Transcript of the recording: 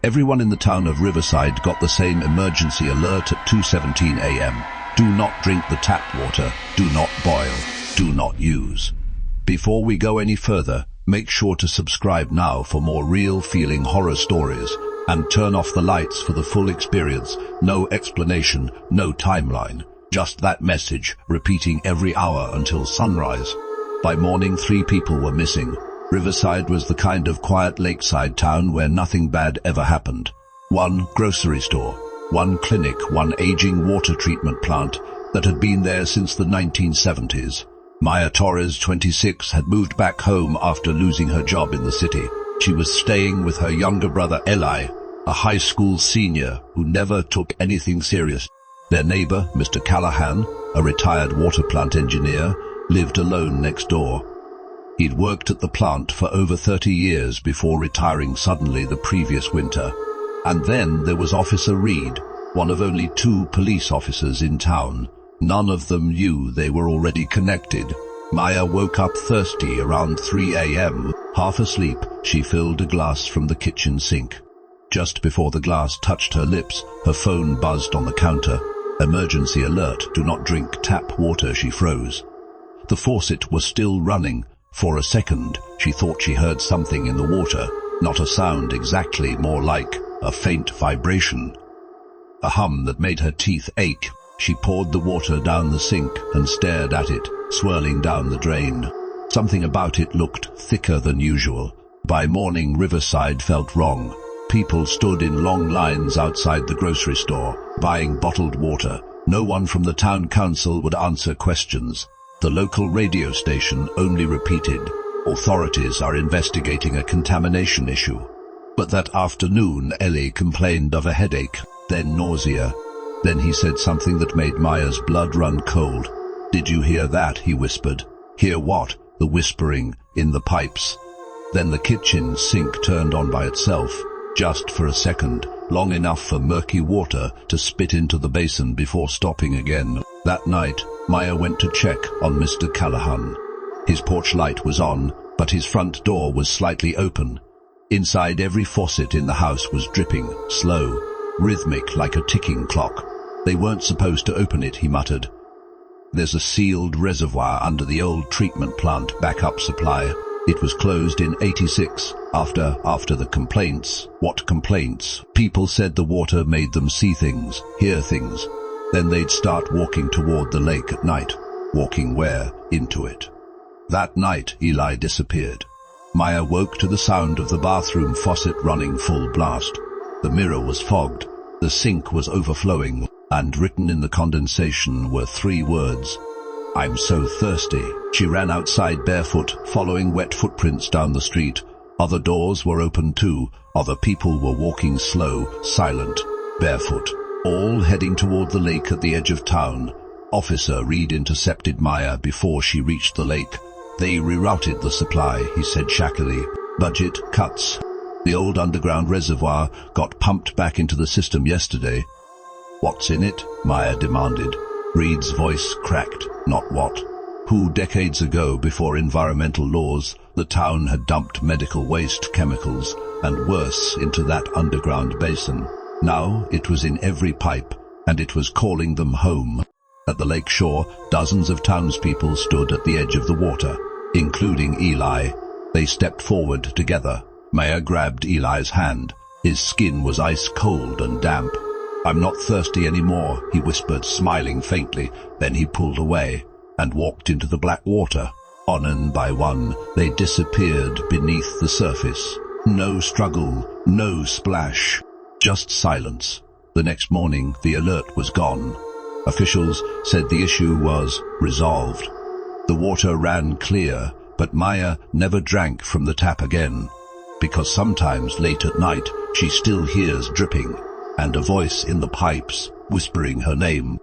Everyone in the town of Riverside got the same emergency alert at 2:17 a.m. Do not drink the tap water, do not boil, do not use. Before we go any further, make sure to subscribe now for more real-feeling horror stories, and turn off the lights for the full experience. No explanation, no timeline, just that message, repeating every hour until sunrise. By morning, 3 people were missing. Riverside was the kind of quiet lakeside town where nothing bad ever happened. 1 grocery store, 1 clinic, 1 aging water treatment plant that had been there since the 1970s. Maya Torres, 26, had moved back home after losing her job in the city. She was staying with her younger brother Eli, a high school senior who never took anything serious. Their neighbor, Mr. Callahan, a retired water plant engineer, lived alone next door. He'd worked at the plant for over 30 years before retiring suddenly the previous winter. And then there was Officer Reed, one of only 2 police officers in town. None of them knew they were already connected. Maya woke up thirsty around 3 a.m. Half asleep, she filled a glass from the kitchen sink. Just before the glass touched her lips, her phone buzzed on the counter. Emergency alert, do not drink tap water, she froze. The faucet was still running. For a second, she thought she heard something in the water, not a sound exactly, more like a faint vibration. A hum that made her teeth ache. She poured the water down the sink and stared at it, swirling down the drain. Something about it looked thicker than usual. By morning, Riverside felt wrong. People stood in long lines outside the grocery store, buying bottled water. No one from the town council would answer questions. The local radio station only repeated, authorities are investigating a contamination issue. But that afternoon, Ellie complained of a headache, then nausea. Then he said something that made Maya's blood run cold. Did you hear that? He whispered. Hear what? The whispering in the pipes. Then the kitchen sink turned on by itself, just for a second, long enough for murky water to spit into the basin before stopping again. That night, Maya went to check on Mr. Callahan. His porch light was on, but his front door was slightly open. Inside, every faucet in the house was dripping, slow, rhythmic like a ticking clock. They weren't supposed to open it, he muttered. There's a sealed reservoir under the old treatment plant backup supply. It was closed in '86, after the complaints. What complaints? People said the water made them see things, hear things. Then they'd start walking toward the lake at night. Walking where? Into it. That night, Eli disappeared. Maya woke to the sound of the bathroom faucet running full blast. The mirror was fogged, the sink was overflowing, and written in the condensation were 3 words. I'm so thirsty. She ran outside barefoot, following wet footprints down the street. Other doors were open too. Other people were walking slow, silent, barefoot, all heading toward the lake at the edge of town. Officer Reed intercepted Maya before she reached the lake. They rerouted the supply, he said shackily. Budget cuts. The old underground reservoir got pumped back into the system yesterday. What's in it? Maya demanded. Reed's voice cracked. Not what. Who decades ago, before environmental laws, the town had dumped medical waste, chemicals, and worse into that underground basin. Now it was in every pipe, and it was calling them home. At the lake shore, dozens of townspeople stood at the edge of the water, including Eli. They stepped forward together. Maya grabbed Eli's hand. His skin was ice cold and damp. I'm not thirsty anymore, he whispered, smiling faintly. Then he pulled away and walked into the black water. One by one, they disappeared beneath the surface. No struggle, no splash. Just silence. The next morning, the alert was gone. Officials said the issue was resolved. The water ran clear, but Maya never drank from the tap again, because sometimes late at night she still hears dripping and a voice in the pipes whispering her name.